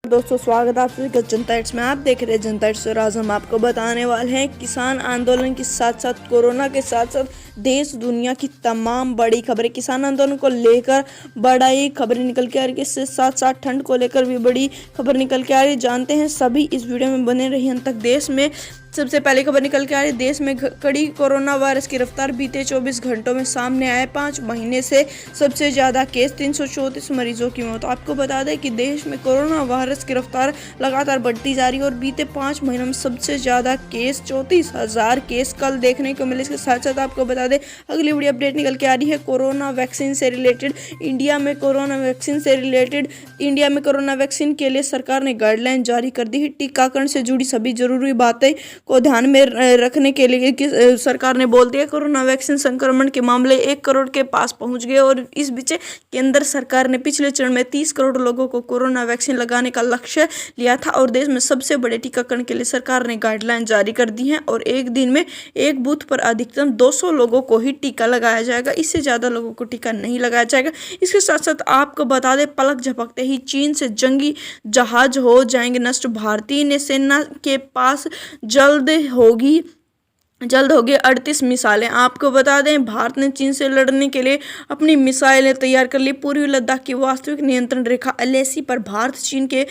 दोस्तों स्वागत है आप सभी का जनता एक्स में। आप देख रहे हैं जनता एक्स और आज हम आपको बताने वाले हैं किसान आंदोलन के साथ साथ कोरोना के साथ साथ देश दुनिया की तमाम बड़ी खबरें। किसान आंदोलन को लेकर बड़ी खबरें निकल के आ रही है, इसके साथ साथ ठंड को लेकर भी बड़ी खबर निकल के आ रही है। जानते हैं सभी, इस वीडियो में बने रहिए अंत तक। देश में सबसे पहले खबर निकल के आ रही है, देश में कड़ी कोरोना वायरस की रफ्तार बीते 24 घंटों में सामने आए। 5 महीने से सबसे ज्यादा केस, 334 मरीजों की मौत। आपको बता दें कि देश में कोरोना वायरस की रफ्तार लगातार बढ़ती जा रही है और बीते 5 महीनों में सबसे ज्यादा केस 34,000 केस कल देखने को मिले। इसके साथ साथ आपको बता दें अगली बड़ी अपडेट निकल के आ रही है कोरोना वैक्सीन से रिलेटेड। इंडिया में कोरोना वैक्सीन के लिए सरकार ने गाइडलाइन जारी कर दी है। टीकाकरण से जुड़ी सभी जरूरी बातें को ध्यान में रखने के लिए कि सरकार ने बोल दिया कोरोना वैक्सीन संक्रमण के मामले 1 करोड़ के पास पहुंच गए और इस बीच केंद्र सरकार ने पिछले चरण में 30 करोड़ लोगों को कोरोना वैक्सीन लगाने का लक्ष्य लिया था और देश में सबसे बड़े टीकाकरण के लिए सरकार ने गाइडलाइन जारी कर दी है और एक दिन में एक बूथ पर अधिकतम 200 लोगों को ही टीका लगाया जाएगा। इससे ज्यादा लोगों को टीका नहीं लगाया जाएगा। इसके साथ साथ आपको बता दें पलक झपकते ही चीन से जंगी जहाज हो जाएंगे नष्ट। भारतीय सेना के पास जल्द होगी 38 मिसाइलें। आपको बता दें भारत ने चीन से लड़ने के लिए अपनी मिसाइलें तैयार कर ली। पूर्वी लद्दाख की वास्तविक नियंत्रण रेखा एलएसी पर भारत चीन के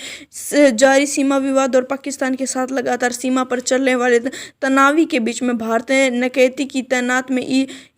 जारी सीमा विवाद और पाकिस्तान के साथ लगातार सीमा पर चलने वाले तनावी के बीच में भारत ने नकैती की तैनात में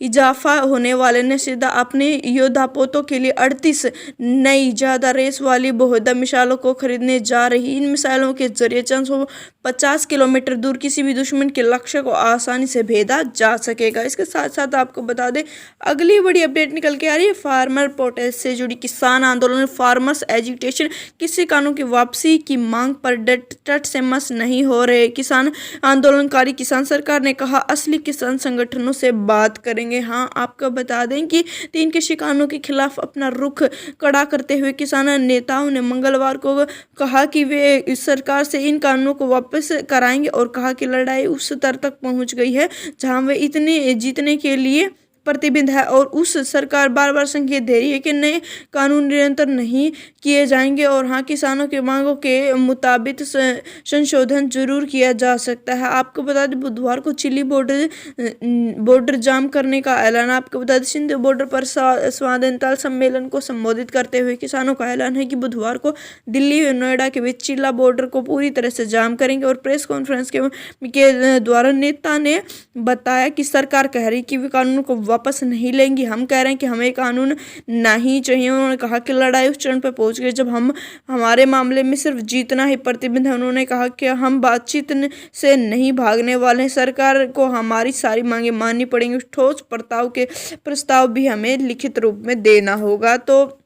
इजाफा होने वाले ने सीधा अपने योद्धापोतों के लिए 38 नई ज्यादा रेस वाली बहुधा मिसाइलों को खरीदने जा रही। इन मिसाइलों के जरिए 450 किलोमीटर दूर किसी भी दुश्मन के लक्ष्य को आसानी से भेदा जा सकेगा। इसके साथ साथ आपको बता दें अगली बड़ी अपडेट निकल के आ रही है फार्मर प्रोटेस्ट से जुड़ी। किसान आंदोलन फार्मर्स एजिटेशन, किसी कानून की वापसी की मांग पर डट से मस नहीं हो रहे किसान आंदोलनकारी। किसान सरकार ने कहा असली किसान संगठनों से बात करेंगे। हाँ, आपको बता दें कि 3 कृषि कानूनों के खिलाफ अपना रुख कड़ा करते हुए किसान नेताओं ने मंगलवार को कहा कि वे सरकार से इन कानूनों को वापस कराएंगे और कहा कि लड़ाई उस स्तर तक पहुंच गई है जहां वे इतने जीतने के लिए प्रतिबद्ध है और उस सरकार बार बार संकेत दे रही है कि नए कानून निरंतर नहीं किए जाएंगे और हाँ, किसानों के मांगों के मुताबिक संशोधन जरूर किया जा सकता है। आपको बता दें बुधवार को चिली बॉर्डर जाम करने का ऐलान। आपको बता दें सिंध बॉर्डर पर स्वाधीनता सम्मेलन को संबोधित करते हुए किसानों का ऐलान है कि बुधवार को दिल्ली और नोएडा के बीच चिल्ला बॉर्डर को पूरी तरह से जाम करेंगे और प्रेस कॉन्फ्रेंस के द्वारा नेता ने बताया कि सरकार कह रही कि वे कानून को वापस नहीं लेंगी। हम कह रहे हैं कि हमें कानून नहीं चाहिए। उन्होंने कहा कि लड़ाई उस चरण पर पहुंच गई जब हमारे मामले में सिर्फ जीतना ही प्रतिबंध है। उन्होंने कहा कि हम बातचीत से नहीं भागने वाले हैं। सरकार को हमारी सारी मांगे माननी पड़ेंगी। ठोस प्रस्ताव भी हमें लिखित रूप में देना होगा। तो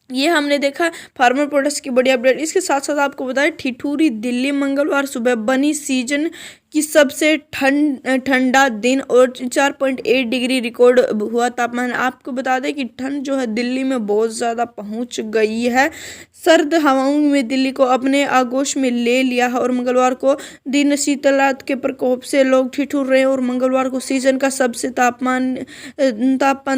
ये हमने देखा फार्मर प्रोटेस्ट की बड़ी अपडेट। इसके साथ साथ आपको बताएं ठिठुरी दिल्ली मंगलवार सुबह बनी सीजन की सबसे ठंडा दिन और 4.8 डिग्री रिकॉर्ड हुआ तापमान। आपको बता दें कि ठंड जो है दिल्ली में बहुत ज़्यादा पहुंच गई है। सर्द हवाओं में दिल्ली को अपने आगोश में ले लिया है और मंगलवार को दिन शीतलहर के प्रकोप से लोग ठिठुर रहे और मंगलवार को सीजन का सबसे तापमान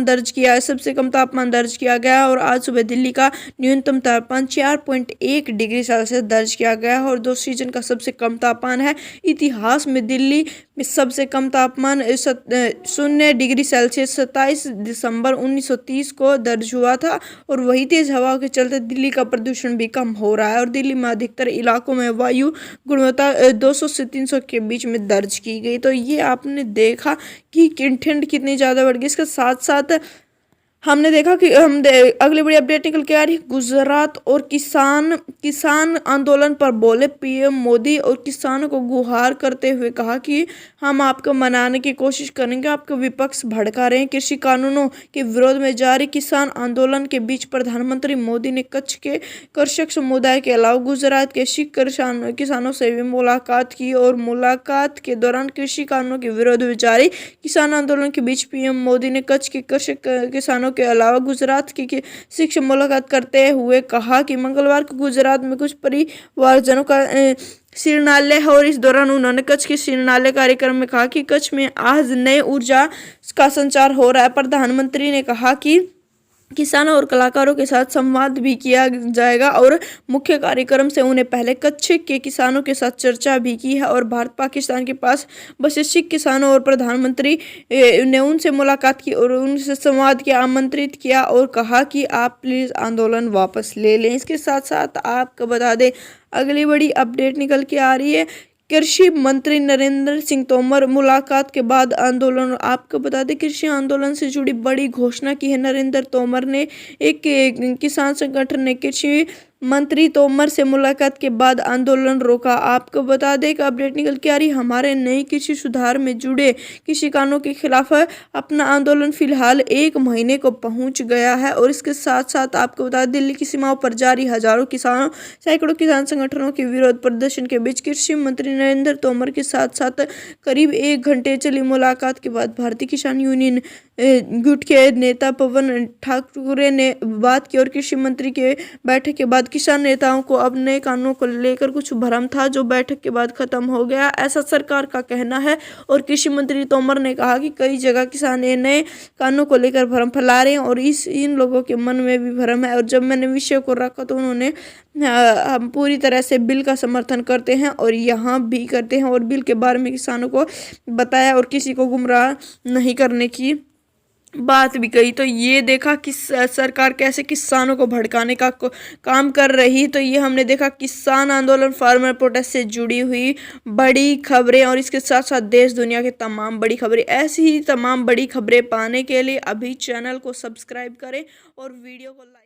दर्ज किया है। सबसे कम तापमान दर्ज किया गया और आज सुबह दिल्ली का न्यूनतम तापमान 4.1 डिग्री सेल्सियस दर्ज किया गया है और जो सीजन का सबसे कम तापमान है। इतिहास में दिल्ली में सबसे कम तापमान 0 डिग्री सेल्सियस 27 दिसंबर 1930 को दर्ज हुआ था और वही तेज हवा के चलते दिल्ली का प्रदूषण भी कम हो रहा है और दिल्ली में अधिकतर इलाकों में वायु गुणवत्ता 200 से 300 के बीच में दर्ज की गई। तो ये आपने देखा कि ठंड कितनी ज़्यादा बढ़ गई। इसके साथ साथ हमने देखा कि अगली बड़ी अपडेट निकल के आ रही है गुजरात और किसान आंदोलन पर बोले पीएम मोदी और किसानों को गुहार करते हुए कहा कि हम आपको मनाने की कोशिश करेंगे, आपको विपक्ष भड़का रहे हैं। कृषि कानूनों के विरोध में जारी किसान आंदोलन के बीच प्रधानमंत्री मोदी ने कच्छ के कृषक समुदाय के अलावा गुजरात के सिख किसानों से भी मुलाकात की और मुलाकात के दौरान कृषि कानूनों के विरोध में जारी किसान आंदोलन के बीच पीएम मोदी ने कच्छ के कृषक किसानों के अलावा गुजरात की सिख से मुलाकात करते हुए कहा कि मंगलवार को गुजरात में कुछ परिवारजनों का शिरनालय है और इस दौरान उन्होंने कच्छ के शिरनालय कार्यक्रम में कहा कि कच्छ में आज नई ऊर्जा का संचार हो रहा है। प्रधानमंत्री ने कहा कि किसानों और कलाकारों के साथ संवाद भी किया जाएगा और मुख्य कार्यक्रम से उन्हें पहले कच्छ के किसानों के साथ चर्चा भी की है। और भारत पाकिस्तान के पास बसे सिख किसानों और प्रधानमंत्री ने उनसे मुलाकात की और उनसे संवाद किया, आमंत्रित किया और कहा कि आप प्लीज़ आंदोलन वापस ले लें। इसके साथ साथ आपको बता दें अगली बड़ी अपडेट निकल के आ रही है। कृषि मंत्री नरेंद्र सिंह तोमर मुलाकात के बाद आंदोलन। आपको बता दें कृषि आंदोलन से जुड़ी बड़ी घोषणा की है नरेंद्र तोमर ने। एक किसान संगठन ने कृषि मंत्री तोमर से मुलाकात के बाद आंदोलन रोका। आपको बता दें कि अपडेट निकल के आ रही हमारे नए कृषि सुधार में जुड़े कृषि कानूनों के खिलाफ अपना आंदोलन फिलहाल 1 महीने को पहुंच गया है। और इसके साथ साथ आपको बता दें दिल्ली की सीमाओं पर जारी हजारों किसानों सैकड़ों किसान संगठनों के विरोध प्रदर्शन के बीच कृषि मंत्री नरेंद्र तोमर के साथ करीब 1 घंटे चली मुलाकात के बाद भारतीय किसान यूनियन गुट के नेता पवन ठाकुरे ने बात की। और कृषि मंत्री के बैठक के बाद किसान नेताओं को अब नए कानूनों को लेकर कुछ भ्रम था जो बैठक के बाद खत्म हो गया, ऐसा सरकार का कहना है। और कृषि मंत्री तोमर ने कहा कि कई जगह किसान नए कानूनों को लेकर भ्रम फैला रहे हैं और इन लोगों के मन में भी भ्रम है। और जब मैंने विषय को रखा तो उन्होंने हम पूरी तरह से बिल का समर्थन करते हैं और यहाँ भी करते हैं और बिल के बारे में किसानों को बताया और किसी को गुमराह नहीं करने की बात भी कही। तो ये देखा कि सरकार कैसे किसानों को भड़काने का काम कर रही। तो ये हमने देखा किसान आंदोलन फार्मर प्रोटेस्ट से जुड़ी हुई बड़ी खबरें और इसके साथ साथ देश दुनिया के तमाम बड़ी खबरें। ऐसी ही तमाम बड़ी खबरें पाने के लिए अभी चैनल को सब्सक्राइब करें और वीडियो को लाइक